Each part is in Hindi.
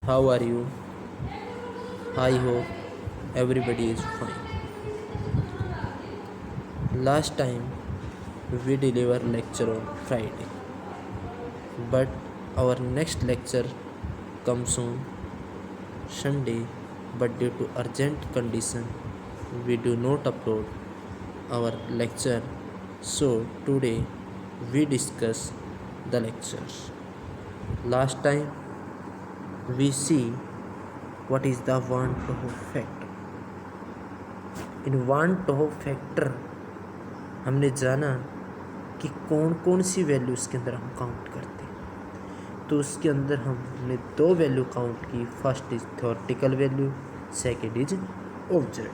How are you? I hope everybody is fine. Last time we deliver lecture on Friday, but our next lecture comes on Sunday. But due to urgent condition, we do not upload our lecture. So today we discuss the lectures. Last time we see what is the Van 't Hoff factor. In Van 't Hoff factor हमने जाना कि कौन कौन सी वैल्यू इसके अंदर हम काउंट करते हैं। तो उसके अंदर हमने दो वैल्यू काउंट की। First is theoretical value, second is observe.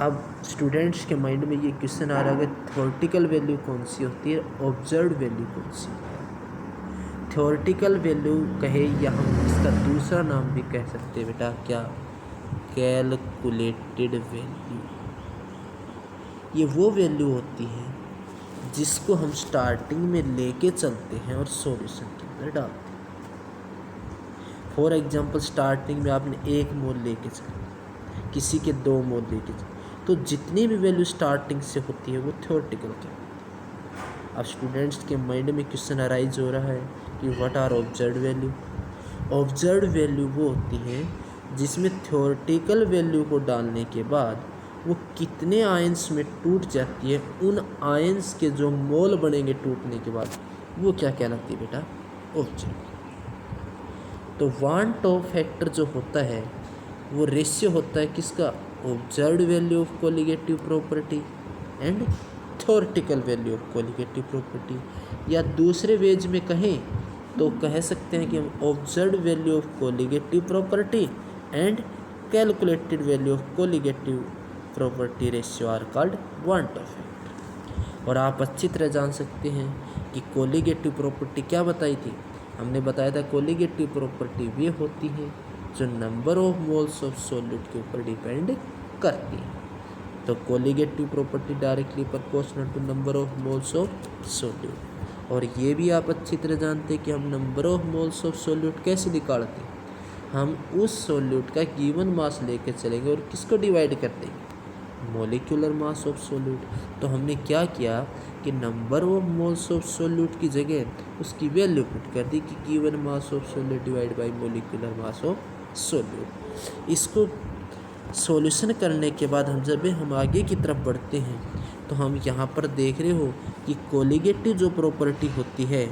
अब स्टूडेंट्स के माइंड में ये क्वेश्चन आ रहा है कि थ्योरेटिकल वैल्यू कौन सी होती है, ऑब्जर्व वैल्यू कौन सी है। थ्योरेटिकल वैल्यू कहे या हम इसका दूसरा नाम भी कह सकते हैं बेटा, क्या? Calculated value. ये वो वैल्यू होती है जिसको हम स्टार्टिंग में लेके चलते हैं और सॉल्यूशन के अंदर डालते हैं। फॉर एग्जांपल स्टार्टिंग में आपने 1 मोल लेके चले, किसी के 2 मोल लेके चले, तो जितनी भी वैल्यू स्टार्टिंग से होती है वो थ्योरेटिकल कहलाती है। अब स्टूडेंट्स के माइंड में क्वेश्चन अराइज हो रहा है कि what are observed value. Observed value वो होती है जिसमें थ्योरेटिकल वैल्यू को डालने के बाद वो कितने आयंस में टूट जाती है, उन आयंस के जो मोल बनेंगे टूटने के बाद, वो क्या कहलाती है बेटा? ऑब्जर्व। तो वान 't Hoff फैक्टर जो होता है वो रेशियो होता है किसका? Observed value of colligative property and theoretical value of colligative property. या दूसरे वेज में कहें तो कह सकते हैं कि हम observed value of colligative property and calculated value of colligative property ratio are called van 't Hoff factor. और आप अच्छी तरह जान सकते हैं कि कोलिगेटिव प्रॉपर्टी क्या बताई थी। हमने बताया था कोलिगेटिव प्रॉपर्टी वे होती है जो number of moles of solute के ऊपर डिपेंड करती है। तो colligative property directly proportional to number of moles of solute. और ये भी आप अच्छी तरह जानते हैं कि हम number of moles of solute कैसे निकालते हैं। हम उस सॉल्यूट का गिवन मास लेके चलेंगे और किसको डिवाइड कर देंगे? Molecular mass of solute. तो हमने क्या किया कि number of moles of solute की जगह उसकी वैल्यू पुट कर दी कि given mass of solute divide by molecular mass of solute. इसको सॉल्यूशन करने के बाद हम आगे की तरफ बढ़ते हैं तो हम यहाँ पर देख रहे हो कि कोलिगेटिव जो प्रॉपर्टी होती है,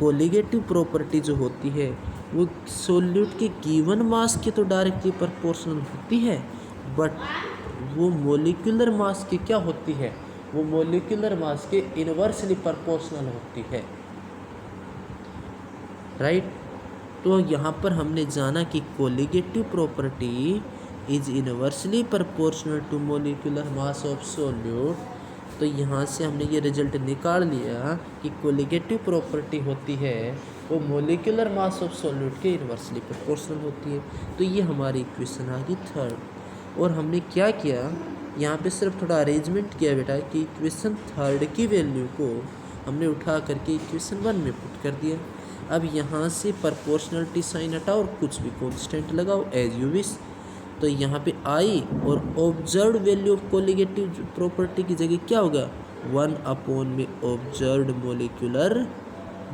कोलिगेटिव प्रॉपर्टी जो होती है वो सॉल्यूट के गिवन मास के तो डायरेक्टली प्रोपोर्शनल होती है, बट वो मोलिकुलर मास की क्या होती है? वो मोलिकुलर मास के इनवर्सली प्रोपोर्शनल होती है, राइट। तो यहाँ पर हमने जाना कि colligative property is inversely proportional to molecular mass of solute. तो यहाँ से हमने ये रिजल्ट निकाल लिया कि कोलिगेटिव प्रॉपर्टी होती है वो मोलिकुलर मास ऑफ सॉल्यूट के इनवर्सली प्रोपोर्शनल होती है। तो ये हमारी इक्वेशन आ गई थर्ड। और हमने क्या किया, यहाँ पे सिर्फ थोड़ा अरेंजमेंट किया बेटा कि इक्वेशन थर्ड की वैल्यू को हमने उठा करके इक्वेशन 1 में पुट कर दिया। अब यहाँ से प्रोपोर्शनलिटी साइन हटाओ और कुछ भी कांस्टेंट लगाओ एज यू विश। तो यहाँ पे आई और observed value of colligative property की जगह क्या होगा? 1 में ऑब्जर्व्ड मोलिकुलर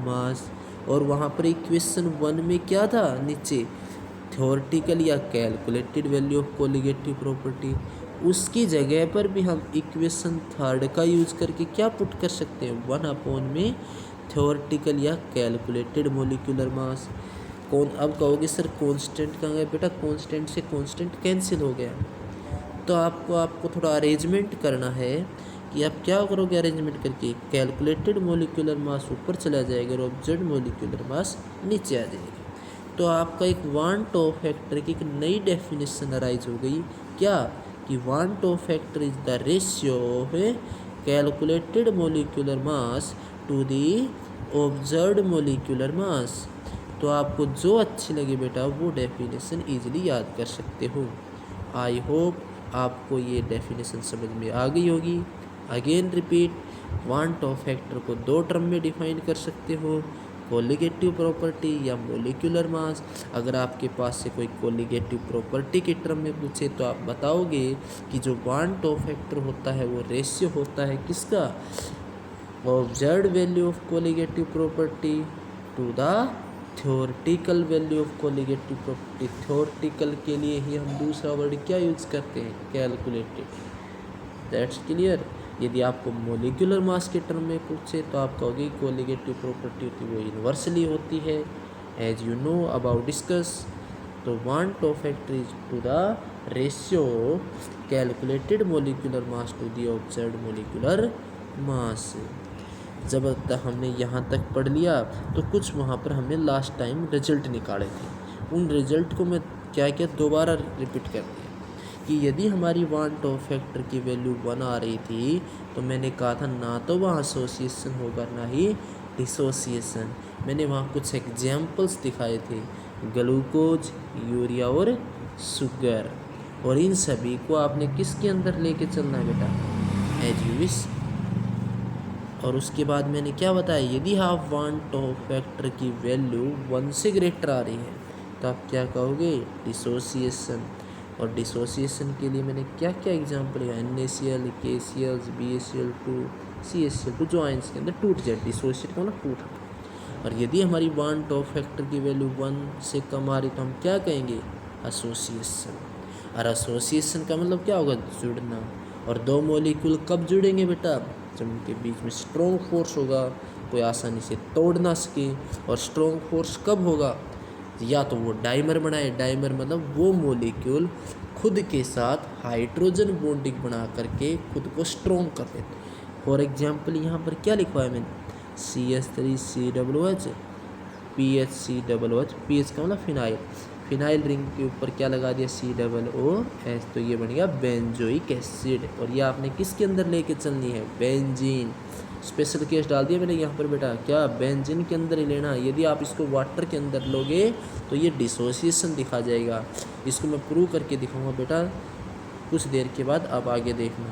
मास। और वहाँ पर इक्वेशन 1 में क्या था? नीचे थ्योरेटिकल या calculated value of colligative property. उसकी जगह पर भी हम इक्वेशन थर्ड का यूज़ करके क्या पुट कर सकते हैं? 1 में थ्योरेटिकल या कैलकुलेटेड मोलिकुलर मास। कौन अब कहोगे सर कांस्टेंट कहाँ गया? बेटा कांस्टेंट से कांस्टेंट कैंसिल हो गया। तो आपको थोड़ा अरेंजमेंट करना है कि आप क्या करोगे अरेंजमेंट करके, कैलकुलेटेड मोलिकुलर मास ऊपर चला जाएगा और ऑब्जर्व्ड मोलिकुलर मास नीचे आ जाएगी। तो आपका एक वान 't Hoff फैक्टर की एक नई डेफिनेशन अराइज हो गई, क्या? कि van 't Hoff factor is the ratio of calculated molecular mass to the observed molecular mass. तो आपको जो अच्छी लगे बेटा वो डेफिनेशन ईजिली याद कर सकते हो। आई होप आपको ये डेफिनेशन समझ में आ गई होगी। अगेन रिपीट, वान 't Hoff फैक्टर को 2 टर्म में डिफाइन कर सकते हो। कोलिगेटिव प्रॉपर्टी या मोलिकुलर मास। अगर आपके पास से कोई कोलिगेटिव प्रॉपर्टी के टर्म में पूछे तो आप बताओगे कि जो वन टॉ फैक्टर होता है वो रेशियो होता है किसका, observed value of colligative property to the theoretical value of colligative property. Theoretical के लिए ही हम दूसरा वर्ड क्या यूज करते हैं, कैलकुलेटेड। That's clear. यदि आपको मोलिकुलर मास के टर्म में पूछे तो आप कहोगे कोलिगेटिव प्रॉपर्टी होती है वो इन्वर्सली होती है, as you know about discuss. तो van't Hoff factor is to the ratio calculated molecular mass to the observed molecular mass. जब तक हमने यहाँ तक पढ़ लिया तो कुछ वहाँ पर हमने लास्ट टाइम रिजल्ट निकाले थे, उन रिजल्ट को मैं क्या क्या दोबारा रिपीट कर दिया कि यदि हमारी वन टॉ फैक्टर की वैल्यू 1 आ रही थी तो मैंने कहा था ना तो वहाँ एसोसिएशन होगा ना ही डिसोसिएशन। मैंने वहाँ कुछ एग्जाम्पल्स दिखाए थे, ग्लूकोज, यूरिया और शुगर, और इन सभी को आपने किसके अंदर लेके चलना है बेटा, एज यू विश। और उसके बाद मैंने क्या बताया, यदि आप वन टॉ फैक्टर की वैल्यू 1 से ग्रेटर आ रही है तो आप क्या कहोगे, डिसोसिएशन। और डिसोसिएशन के लिए मैंने क्या क्या एग्जांपल दिया, NaCl, KCl, BaCl2, CaCl2 जो आयंस के अंदर टूट जाए, डिसोसिएट का मतलब टूट। और यदि हमारी वन टॉ फैक्टर की वैल्यू 1 से कम आ रही तो हम क्या कहेंगे, एसोसिएशन। और एसोसिएशन का मतलब क्या होगा, जुड़ना। और दो मॉलिक्यूल कब जुड़ेंगे बेटा, जब उनके बीच में स्ट्रॉन्ग फोर्स होगा, कोई आसानी से तोड़ ना सके। और स्ट्रॉन्ग फोर्स कब होगा, या तो वो डाइमर बनाए, डाइमर मतलब वो मॉलिक्यूल खुद के साथ हाइड्रोजन बॉन्डिंग बना करके खुद को स्ट्रॉन्ग कर देते। फॉर एग्जांपल यहाँ पर क्या लिखवा है मैंने, CH3COOH, PHCOOH, PH का मतलब फिनाइल, फिनाइल रिंग के ऊपर क्या लगा दिया, COOH, तो ये बन गया बेंजोइक एसिड। और ये आपने किसके अंदर लेके चलनी है, बेंजीन। स्पेशल केस डाल दिया मैंने यहाँ पर बेटा, क्या बेंजीन के अंदर ही लेना। यदि आप इसको वाटर के अंदर लोगे तो ये डिसोसिएशन दिखा जाएगा। इसको मैं प्रूव करके दिखाऊंगा बेटा कुछ देर के बाद, आप आगे देखना।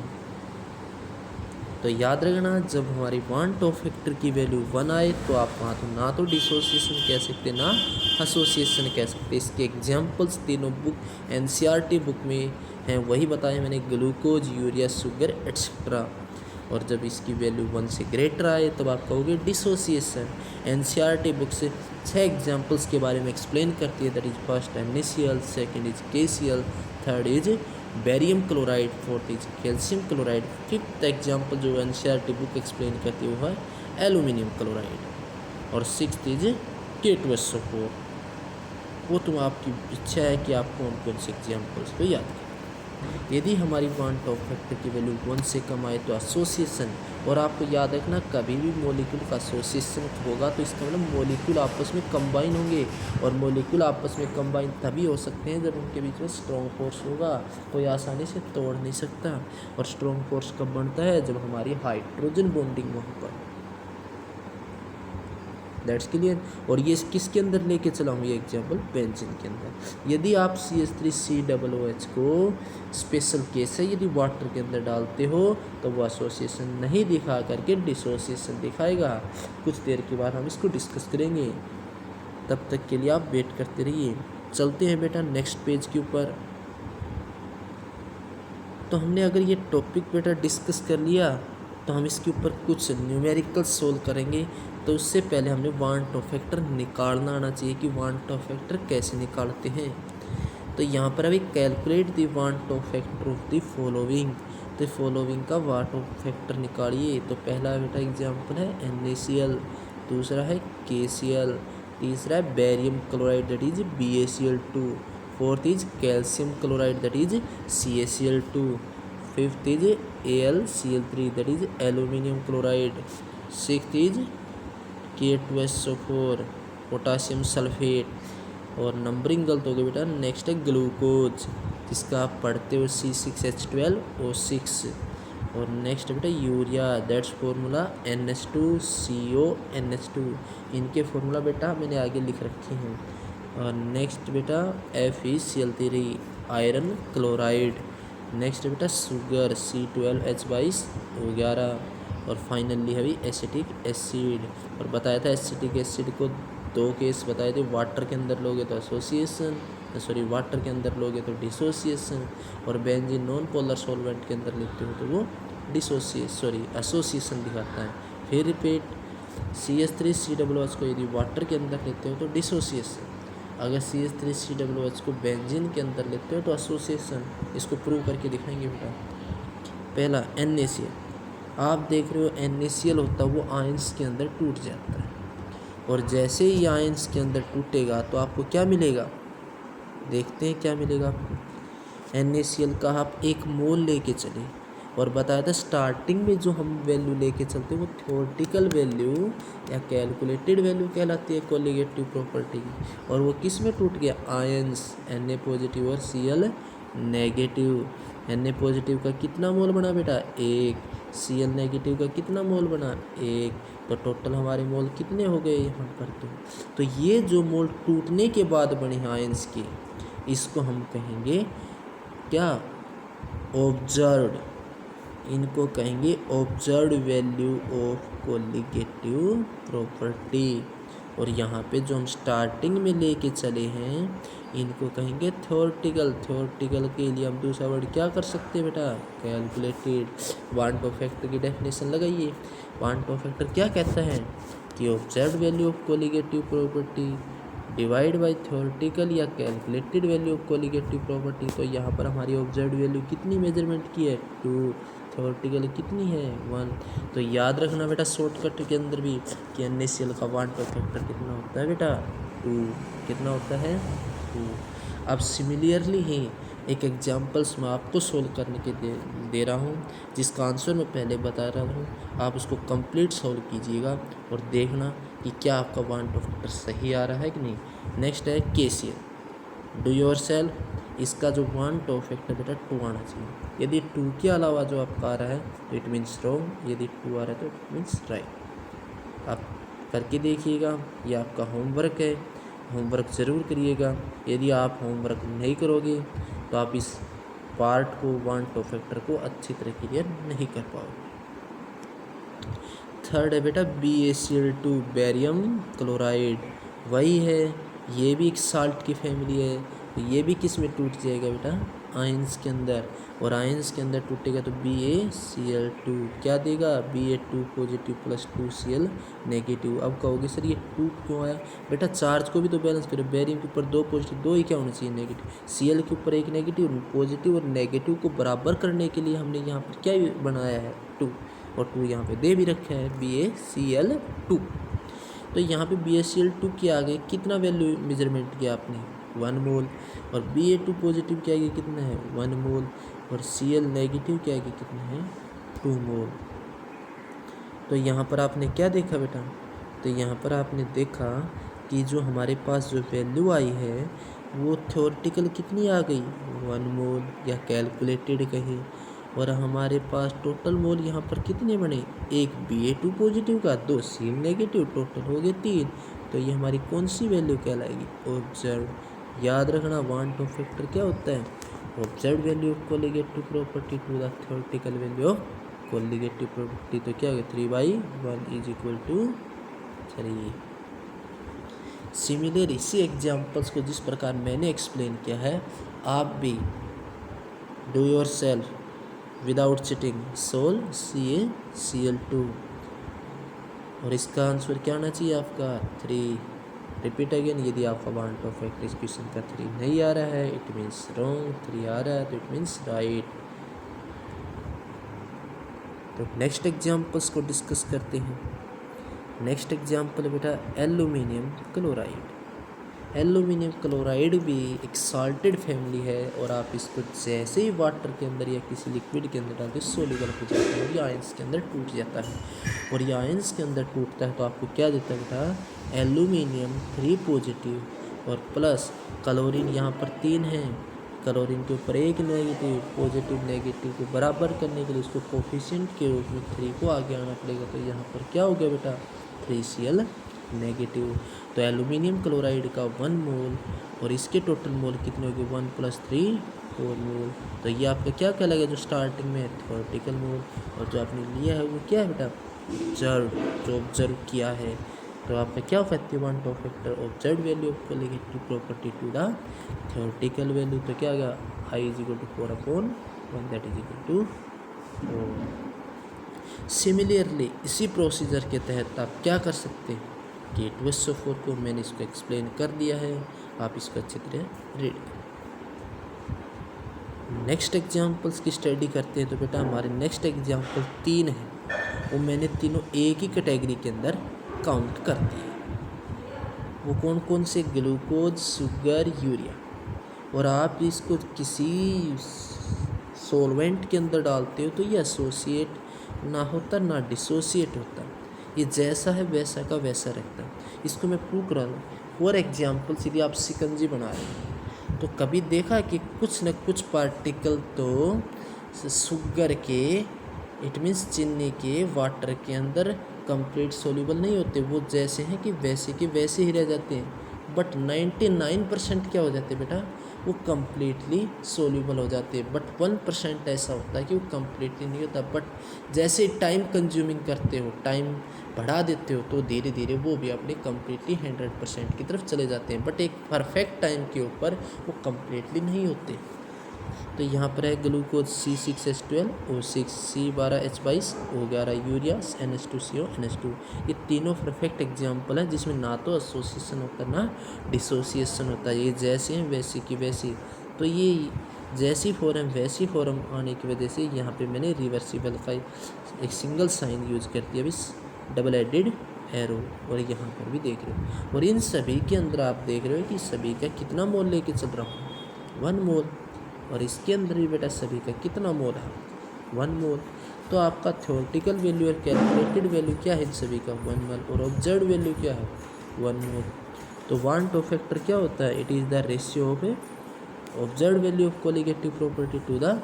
तो याद रखना, जब हमारी वन टॉ फैक्टर की वैल्यू 1 आए तो आप वहाँ तो ना तो डिसोसिएशन कह सकते ना एसोसिएशन कह सकते। इसके एग्जाम्पल्स तीनों बुक NCERT बुक में हैं, वही बताए मैंने, ग्लूकोज, यूरिया, शुगर एट्सेट्रा। और जब इसकी वैल्यू 1 से ग्रेटर आए तब आप कहोगे डिसोसिएशन। NCERT बुक से 6 एग्जाम्पल्स के बारे में एक्सप्लेन करती है, that is first NaCl, second is KCl, third is barium chloride, fourth is calcium chloride, fifth example जो NCERT बुक एक्सप्लेन करती है वो है एल्यूमिनियम क्लोराइड, और सिक्स्थ इज K2SO4। वो तो आपकी इच्छा है कि आप कौन कौन से एग्जाम्पल्स को याद करें। यदि हमारी वन टॉ फैक्टर की वैल्यू 1 से कम आए तो एसोसिएशन। और आपको याद रखना, कभी भी मॉलिक्यूल का एसोसिएशन होगा तो इसका मतलब मॉलिक्यूल आपस में कंबाइन होंगे, और मॉलिक्यूल आपस में कंबाइन तभी हो सकते हैं जब उनके बीच में स्ट्रॉन्ग फोर्स होगा, कोई आसानी से तोड़ नहीं सकता। और स्ट्रॉन्ग फोर्स कब बनता है, जब हमारी हाइड्रोजन बॉन्डिंग वहाँ पर। That's clear. और ये किसके अंदर लेके चला हूँ ये एग्जाम्पल, बेंजीन के अंदर। यदि आप CH3COOH को स्पेशल केस है, यदि वाटर के अंदर डालते हो तो वो एसोसिएशन नहीं दिखा करके डिसोसिएशन दिखाएगा। कुछ देर के बाद हम इसको डिस्कस करेंगे, तब तक के लिए आप वेट करते रहिए। चलते हैं बेटा नेक्स्ट पेज के ऊपर। तो हमने अगर ये टॉपिक बेटा डिस्कस कर लिया तो हम इसके ऊपर कुछ न्यूमेरिकल सोल्व करेंगे। तो उससे पहले हमने वन टॉ फैक्टर निकालना आना चाहिए कि वन टॉ फैक्टर कैसे निकालते हैं। तो यहाँ पर अभी calculate the van't Hoff factor of the following, तो फॉलोइंग का वन टॉ फैक्टर निकालिए। तो पहला बेटा एग्जाम्पल है NaCl, दूसरा है KCl, तीसरा है barium chloride that is BaCl2, fourth is calcium chloride that is CaCl2, fifth is AlCl3 that is aluminium chloride, sixth is K2SO4 potassium sulphate. और नंबरिंग गलत हो गई बेटा। नेक्स्ट है ग्लूकोज, जिसका आप पढ़ते हो C6H12O6। और नेक्स्ट बेटा यूरिया, दैट्स फार्मूला NH2CONH2। इनके फार्मूला बेटा मैंने आगे लिख रखे हैं। और नेक्स्ट बेटा FeCl3 आयरन क्लोराइड। नेक्स्ट बेटा शुगर C12H22। और फाइनली है भी एसिटिक एसिड। और बताया था एसिटिक एसिड को दो केस बताए थे, वाटर के अंदर लोगे तो एसोसिएशन, सॉरी वाटर के अंदर लोगे तो डिसोसिएशन, और बेंजीन नॉन पोलर सॉल्वेंट के अंदर लेते हो तो वो एसोसिएशन दिखाता है। फिर रिपीट, CH3COOH को यदि वाटर के अंदर लेते हो तो डिसोसिएशन, अगर CH3COOH को बेंजीन के अंदर लेते हो तो एसोसिएशन। इसको प्रूव करके दिखाएंगे बेटा। पहला NaCl, आप देख रहे हो NaCl होता है वो आयंस के अंदर टूट जाता है, और जैसे ही आयंस के अंदर टूटेगा तो आपको क्या मिलेगा, देखते हैं क्या मिलेगा आपको। NaCl का आप 1 मोल लेके चले, और बताया था स्टार्टिंग में जो हम वैल्यू लेके चलते हैं वो थ्योरेटिकल वैल्यू या कैलकुलेटेड वैल्यू कहलाती है कोलिगेटिव प्रॉपर्टी की, और वो किस में टूट गया, आयंस Na पॉजिटिव और Cl नेगेटिव। Na पॉजिटिव का कितना मोल बना बेटा, 1, Cl नेगेटिव का कितना मोल बना, 1, तो टोटल हमारे मोल कितने हो गए यहाँ पर। तो ये जो मोल टूटने के बाद बने आयंस के, इसको हम कहेंगे क्या, ऑब्जर्व्ड, इनको कहेंगे observed value of colligative property. और यहाँ पे जो हम स्टार्टिंग में लेके चले हैं इनको कहेंगे थ्योरेटिकल। थ्योरेटिकल के लिए हम दूसरा वर्ड क्या कर सकते हैं बेटा, कैलकुलेटेड। वान टू फैक्टर की डेफिनेशन लगाइए। वान टू फैक्टर क्या कहता है कि observed value of colligative property divide by theoretical या calculated value of colligative property. तो यहाँ पर हमारी ऑब्जर्व्ड वैल्यू कितनी मेजरमेंट की है, 2, थ्योरेटिकल कितनी है, 1। तो याद रखना बेटा शॉर्टकट के अंदर भी कि NaCl का वान टू फैक्टर कितना होता है बेटा, 2, कितना होता है, 2। अब सिमिलरली ही एक एग्जाम्पल्स मैं आपको सोल्व करने के दे रहा हूँ, जिसका आंसर मैं पहले बता रहा हूँ, आप उसको कंप्लीट सोल्व कीजिएगा और देखना कि क्या आपका वान टू फैक्टर सही आ रहा है कि नहीं। नेक्स्ट है KCl, डू योर सेल्फ, इसका जो वान टू फैक्टर बेटा 2 आना चाहिए। यदि 2 के अलावा जो आपका आ रहा है तो इट मीन्स रॉन्ग, यदि 2 आ रहा है तो इट मीन्स राइट। आप करके देखिएगा, ये आपका होमवर्क है, होमवर्क ज़रूर करिएगा। यदि आप होमवर्क नहीं करोगे तो आप इस पार्ट को, वान टू फैक्टर को अच्छी तरह क्लियर नहीं कर पाओगे। थर्ड है बेटा BaCl2, बेरियम क्लोराइड, वही है, ये भी एक साल्ट की फैमिली है। तो ये भी किस में टूट जाएगा बेटा, आयंस के अंदर, और आयंस के अंदर टूटेगा तो BaCl2 क्या देगा, Ba2 positive plus 2Cl negative. अब कहोगे सर ये 2 क्यों आया, बेटा चार्ज को भी तो बैलेंस करो, बेरियम के ऊपर 2 पॉजिटिव, 2 ही क्या होना चाहिए नेगेटिव, Cl के ऊपर 1 नेगेटिव, पॉजिटिव और नेगेटिव को बराबर करने के लिए हमने यहाँ पर क्या बनाया है, 2, और 2 यहाँ पे दे भी रखा है BaCl2। तो यहाँ पे BaCl2 के आगे कितना वैल्यू मेजरमेंट किया आपने, 1 मोल, और Ba2 पॉजिटिव के आगे कितना है, 1 मोल, और Cl नेगेटिव के आगे कितना है, 2 मोल। तो यहाँ पर आपने क्या देखा बेटा, तो यहाँ पर आपने देखा कि जो हमारे पास जो वैल्यू आई है वो थ्योरेटिकल कितनी आ गई, 1 मोल, या कैलकुलेटेड कहे, और हमारे पास टोटल मोल यहाँ पर कितने बने, 1 Ba2 पॉजिटिव का, 2 Cl नेगेटिव, टोटल हो गए 3। तो ये हमारी कौन सी वैल्यू कहलाएगी, ऑब्जर्व। याद रखना वान टू फैक्टर क्या होता है, observe value of colligative property to the theoretical value of colligative property. तो क्या होगा, 3/1 = 3। सिमिलर इसी एग्जाम्पल्स को जिस प्रकार मैंने एक्सप्लेन किया है, आप भी do your self without cheating solve CaCl2, और इसका आंसर क्या आना चाहिए आपका, 3। रिपीट अगेन, यदि आपका वान टू फैक्टर इस क्वेश्चन का 3 नहीं आ रहा है इट मीन्स रॉन्ग, 3 आ रहा है तो इट मीन्स राइट। तो नेक्स्ट एग्जाम्पल्स को डिस्कस करते हैं। नेक्स्ट एग्जाम्पल बेटा एल्यूमिनियम क्लोराइड। एल्यूमिनियम क्लोराइड भी एक साल्टेड फैमिली है, और आप इसको जैसे ही वाटर के अंदर या किसी लिक्विड के अंदर डालते सोल्यूबल हो जाता है, और ये आयंस के अंदर टूट जाता है। और ये आयंस के अंदर टूटता है तो आपको क्या देता है बेटा, एल्यूमिनियम 3 पॉजिटिव, और प्लस क्लोरीन यहाँ पर 3 है, क्लोरीन के ऊपर 1 नेगेटिव, पॉजिटिव नेगेटिव को बराबर करने के लिए उसको कोफिशिएंट के रूप में 3 को आगे आना पड़ेगा। तो यहाँ पर क्या हो गया बेटा, 3Cl नेगेटिव। तो एल्यूमिनियम क्लोराइड का 1 मोल, और इसके टोटल मोल कितने हो गए, 1 + 3 4 मोल। तो ये आपका क्या कहलाएगा जो स्टार्टिंग में थ्योरेटिकल मोल, और जो आपने लिया है वो क्या है बेटा ऑब्जर्व, जो ऑब्जर्व किया है। तो आपका क्या होता है 1 top factor observe value of colligative property to the theoretical value. तो क्या आ गया I is equal to 4/1 that is equal to 4। Similarly इसी प्रोसीजर के तहत आप क्या कर सकते हैं कि 2/4 को मैंने इसको एक्सप्लेन कर दिया है, आप इसको अच्छी तरह रीड करें। नेक्स्ट एग्जाम्पल्स की स्टडी करते हैं। तो बेटा हमारे नेक्स्ट एग्जाम्पल 3 है, वो मैंने तीनों एक ही कैटेगरी के अंदर काउंट कर दिए। वो कौन कौन से, ग्लूकोज, शुगर, यूरिया। और आप इसको किसी सॉल्वेंट के अंदर डालते हो तो ये एसोसिएट ना होता ना डिसोसिएट होता, ये जैसा है वैसा का वैसा रहता है। इसको मैं प्रूव करा दूँ। फॉर एग्जाम्पल यदि आप शिकंजी बना रहे हैं तो कभी देखा कि कुछ न कुछ पार्टिकल तो शुगर के, इट मीन्स चीनी के वाटर के अंदर कंप्लीट सोल्यूबल नहीं होते, वो जैसे हैं कि वैसे के वैसे ही रह जाते हैं। बट 99% क्या हो जाते हैं बेटा, वो कम्प्लीटली सोल्यूबल हो जाते हैं। बट 1% ऐसा होता है कि वो कम्प्लीटली नहीं होता। बट जैसे टाइम कंज्यूमिंग करते हो, टाइम बढ़ा देते हो, तो धीरे धीरे वो भी अपने कम्प्लीटली 100% की तरफ चले जाते हैं। बट एक परफेक्ट टाइम के ऊपर वो कम्प्लीटली नहीं होते। तो यहाँ पर है glucose C6H12, O6 C12H22, O11 urea, NH2CO NH2। ये तीनों परफेक्ट एग्जाम्पल हैं जिसमें ना तो एसोसिएशन होता ना डिसोसिएशन होता है। ये जैसे हैं वैसी की वैसी। तो ये जैसी फॉर्म वैसी फॉर्म आने की वजह से यहाँ पे मैंने रिवर्सिबल का एक सिंगल साइन यूज कर दिया, अभी डबल एडेड एरो। और यहाँ पर भी देख रहे हो, और इन सभी के अंदर आप देख रहे हो कि सभी का कितना मोल लेके चल रहा हूँ 1 मोल, और इसके अंदर भी बेटा सभी का कितना मोल है 1 मोल। तो आपका थ्योरेटिकल वैल्यू और कैलकुलेटेड वैल्यू क्या है इन सभी का 1 मोल, और ऑब्जर्व वैल्यू क्या है 1 मोल। तो 1 टॉप फैक्टर क्या होता है, it is the ratio of a observe value of colligative property to the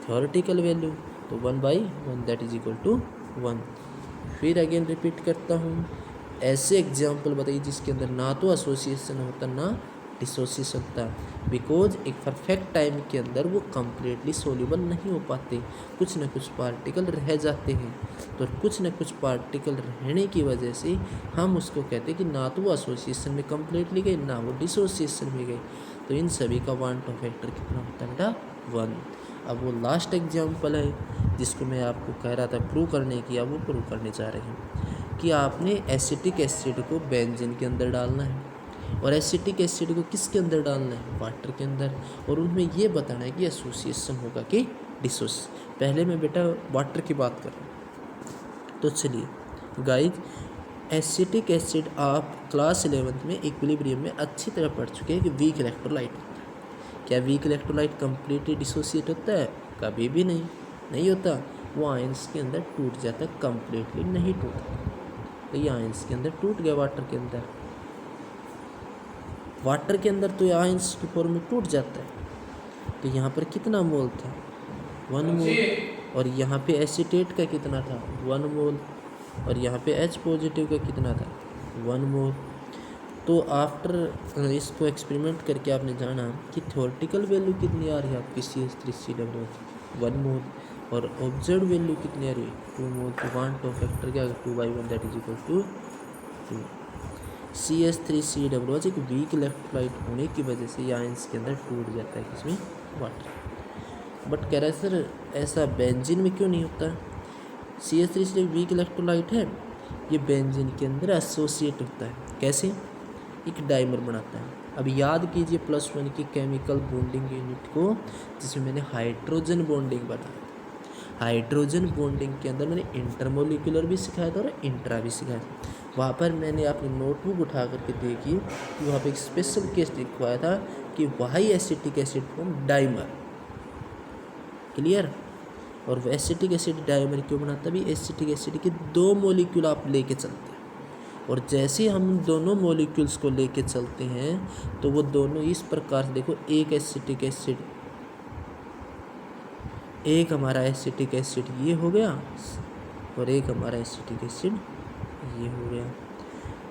theoretical value. तो 1/1 दैट इज इक्वल टू 1। फिर अगेन रिपीट करता हूँ, ऐसे एग्जाम्पल बताइए जिसके अंदर ना तो एसोसिएशन होता ना डिसोसिएशन होता, बिकॉज एक परफेक्ट टाइम के अंदर वो कम्प्लीटली सोल्यूबल नहीं हो पाते, कुछ न कुछ पार्टिकल रह जाते हैं। तो कुछ न कुछ पार्टिकल रहने की वजह से हम उसको कहते हैं कि ना तो वो एसोसिएशन में कम्प्लीटली गए ना वो डिसोसिएशन में गए। तो इन सभी का 1 टॉप फैक्टर कितना होता है बेटा 1। अब वो लास्ट एग्जाम्पल है जिसको मैं आपको कह रहा था प्रूव करने की, अब वो प्रूव करने जा रहे हैं कि आपने एसिटिक एसिड को बेंजीन के अंदर डालना है, और एसिटिक एसिड को किसके अंदर डालना है वाटर के अंदर, और उनमें ये बताना है कि एसोसिएशन होगा कि डिसोसिएशन। पहले मैं बेटा वाटर की बात कर रहा हूँ। तो चलिए गाइज, एसिटिक एसिड आप क्लास 11th में इक्विलिब्रियम में अच्छी तरह पढ़ चुके हैं कि वीक इलेक्ट्रोलाइट होता है। क्या वीक इलेक्ट्रोलाइट कम्प्लीटली डिसोसिएट होता है, कभी भी नहीं होता। वो आयंस के अंदर टूट जाता है, कम्प्लीटली नहीं टूटता। तो ये आयंस के अंदर टूट गया, वाटर के अंदर तो ये आयंस की फॉर्म में टूट जाता है। तो यहाँ पर कितना मोल था 1 मोल, और यहाँ पे एसीटेट का कितना था 1 मोल, और यहाँ पे H पॉजिटिव का कितना था 1 मोल। तो आफ्टर इसको एक्सपेरिमेंट करके आपने जाना कि थ्योरेटिकल वैल्यू कितनी आ रही है आपकी CH3COOH 1 मोल, और ऑब्जर्व वैल्यू कितनी आ रही है 2 मोल। तो 1 टॉप फैक्टर क्या 2/1 that is equal to 2। CH3COOH एक वीक इलेक्ट्रोलाइट होने की वजह से ये आयंस के अंदर टूट जाता है, किसमें वाटर। बट कह रहा है सर ऐसा बेंजीन में क्यों नहीं होता। CH3 वीक इलेक्ट्रोलाइट है, ये बेंजीन के अंदर एसोसिएट होता है। कैसे, एक डाइमर बनाता है। अब याद कीजिए +1 की केमिकल बॉन्डिंग यूनिट को, जिसमें मैंने हाइड्रोजन बॉन्डिंग बताया। हाइड्रोजन बॉन्डिंग के अंदर मैंने इंटरमोलिकुलर भी सिखाया था और इंट्रा भी सिखाया था। वहाँ पर मैंने अपनी नोटबुक उठा करके देखी कि वहाँ पे एक स्पेशल केस लिखवाया था कि why acetic acid form dimer. Clear. और एसिटिक एसिड डाइमर क्यों बनाता भी, एसिटिक एसिड के 2 मॉलिक्यूल आप लेके चलते हैं, और जैसे हम दोनों मॉलिक्यूल्स को लेके चलते हैं तो वो दोनों इस प्रकार से, देखो एक एसिटिक एसिड, एक हमारा एसिटिक एसिड ये हो गया, और एक हमारा एसिटिक एसिड ये हो गया।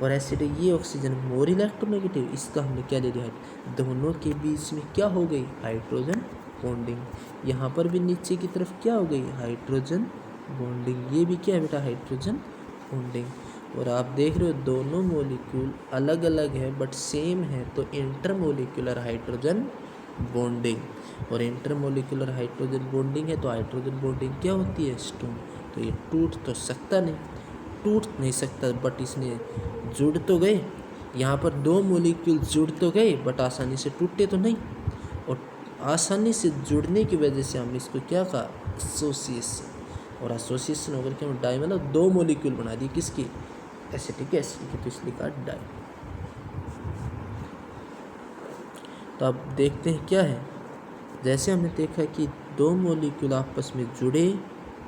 और एसिटिक ये ऑक्सीजन मोर इलेक्ट्रोनेगेटिव, इसका हमने क्या ले लिया है, दोनों के बीच में क्या हो गई हाइड्रोजन बॉन्डिंग। यहाँ पर भी नीचे की तरफ क्या हो गई, हाइड्रोजन बॉन्डिंग। ये भी क्या है बेटा, हाइड्रोजन बॉन्डिंग। और आप देख रहे हो दोनों मॉलिक्यूल अलग अलग है बट सेम है, तो इंटरमोलिकुलर हाइड्रोजन बॉन्डिंग। और इंटरमोलिकुलर हाइड्रोजन बॉन्डिंग है तो हाइड्रोजन बॉन्डिंग क्या होती है, स्ट्रॉन्ग। तो ये टूट तो सकता नहीं, टूट नहीं सकता, बट इसने जुड़ तो गए। यहाँ पर दो मॉलिक्यूल जुड़ तो गए बट आसानी से टूटे तो नहीं। और आसानी से जुड़ने की वजह से हमने इसको क्या कहा, एसोसिएशन। और एसोसिएशन होकर के हम डाई मतलब दो मॉलिक्यूल बना दिए, किसकी, एसिटिक एसिड की, तो इसलिए कहा डाई। तो अब देखते हैं क्या है। जैसे हमने देखा कि दो मॉलिक्यूल आपस में जुड़े,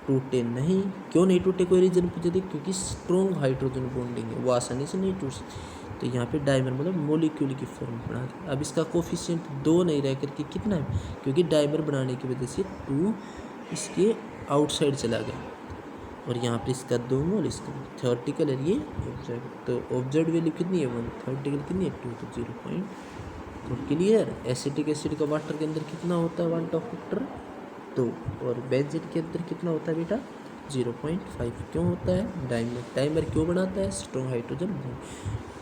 टूटे नहीं। क्यों नहीं टूटे, कोई रीजन पूछे थे, क्योंकि स्ट्रॉन्ग हाइड्रोजन बॉन्डिंग है, वो आसानी से नहीं टूट सकती। तो यहाँ पे डाइमर मतलब मॉलिक्यूल की फॉर्म बना दी। अब इसका कोफिशिएंट 2 नहीं रह करके कितना है, क्योंकि डाइमर बनाने की वजह से 2 इसके आउटसाइड चला गया। और यहाँ पे इसका 2 मोल, इसका थ्योरेटिकल है ये ऑब्जर्व। तो ऑब्जर्व वैल्यू कितनी है 1, थ्योरेटिकल कितनी है 2, तो 0. तो क्लियर। एसिटिक एसिड का वाटर के अंदर कितना होता है, 1 फैक्टर 2। और बेंजीन के अंदर कितना होता है बेटा, 0.5। क्यों होता है, डाइमर। डाइमर क्यों बनाता है, स्ट्रॉन्ग हाइड्रोजन बॉन्ड।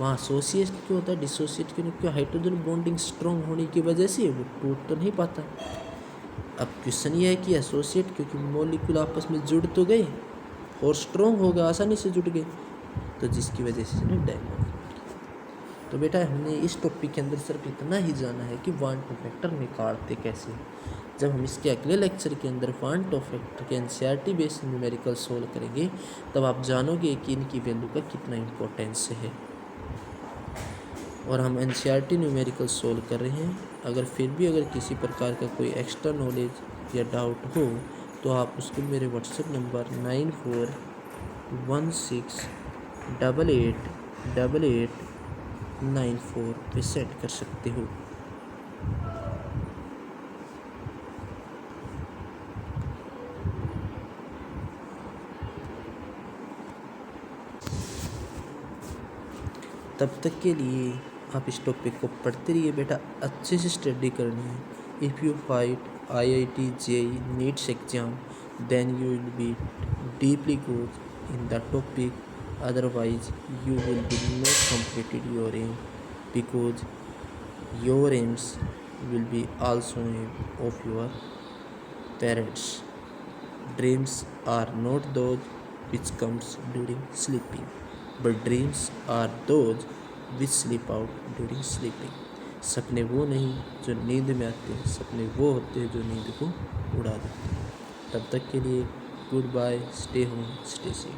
वहाँ एसोसिएट क्यों होता है, डिसोसिएट क्यों नहीं, क्यों हाइड्रोजन बॉन्डिंग स्ट्रॉन्ग होने की वजह से वो टूट तो नहीं पाता। अब क्वेश्चन ये है कि एसोसिएट, क्योंकि मॉलिक्यूल आपस में जुड़ तो गए और स्ट्रॉन्ग हो गए, आसानी से जुड़ गए, तो जिसकी वजह से डाइमर। तो बेटा हमने इस टॉपिक के अंदर सिर्फ इतना ही जाना है कि 1 2 फैक्टर निकालते कैसे। जब हम इसके अगले लेक्चर के अंदर 1 2 फैक्टर के एनसीईआरटी बेस्ड न्यूमेरिकल सोल्व करेंगे, तब आप जानोगे कि इनकी वैल्यू का कितना इम्पोर्टेंस है। और हम एनसीईआरटी न्यूमेरिकल सोल्व कर रहे हैं। अगर फिर भी अगर किसी प्रकार का कोई एक्स्ट्रा नॉलेज या डाउट हो तो आप उसको मेरे व्हाट्सएप नंबर 9416888894 पे सेंड कर सकते हो। तब तक के लिए आप इस टॉपिक को पढ़ते रहिए बेटा, अच्छे से स्टडी करनी है। If you fight IIT JEE NEETs exam then you will be deeply goes in the topic, otherwise you will be not completed your aim, because your aims will be also aim of your parents. Dreams are not those which comes during sleeping, but dreams are those which sleep out during sleeping. सपने वो नहीं जो नींद में आते हैं, सपने वो होते हैं जो नींद को उड़ा देते हैं। तब तक के लिए goodbye, stay home, stay safe.